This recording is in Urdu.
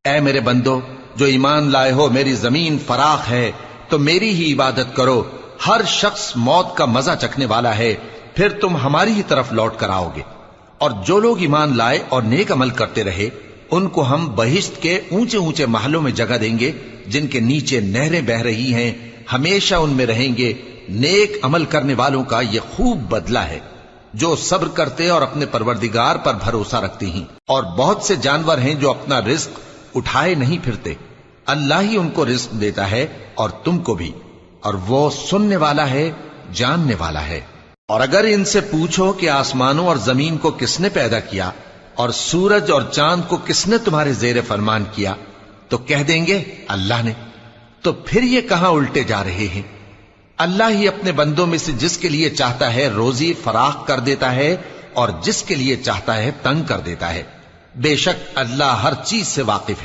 اے میرے بندو جو ایمان لائے ہو، میری زمین فراخ ہے تو میری ہی عبادت کرو. ہر شخص موت کا مزہ چکھنے والا ہے، پھر تم ہماری ہی طرف لوٹ کر آؤ گے. اور جو لوگ ایمان لائے اور نیک عمل کرتے رہے ان کو ہم بہشت کے اونچے اونچے محلوں میں جگہ دیں گے جن کے نیچے نہریں بہ رہی ہیں، ہمیشہ ان میں رہیں گے. نیک عمل کرنے والوں کا یہ خوب بدلہ ہے جو صبر کرتے اور اپنے پروردگار پر بھروسہ رکھتے ہیں. اور بہت سے جانور ہیں جو اپنا رزق اٹھائے نہیں پھرتے، اللہ ہی ان کو رزق دیتا ہے اور تم کو بھی، اور وہ سننے والا ہے، جاننے والا ہے. اور اگر ان سے پوچھو کہ آسمانوں اور زمین کو کس نے پیدا کیا اور سورج اور چاند کو کس نے تمہارے زیر فرمان کیا تو کہہ دیں گے اللہ نے. تو پھر یہ کہاں الٹے جا رہے ہیں؟ اللہ ہی اپنے بندوں میں سے جس کے لیے چاہتا ہے روزی فراخ کر دیتا ہے اور جس کے لیے چاہتا ہے تنگ کر دیتا ہے. بے شک اللہ ہر چیز سے واقف ہے.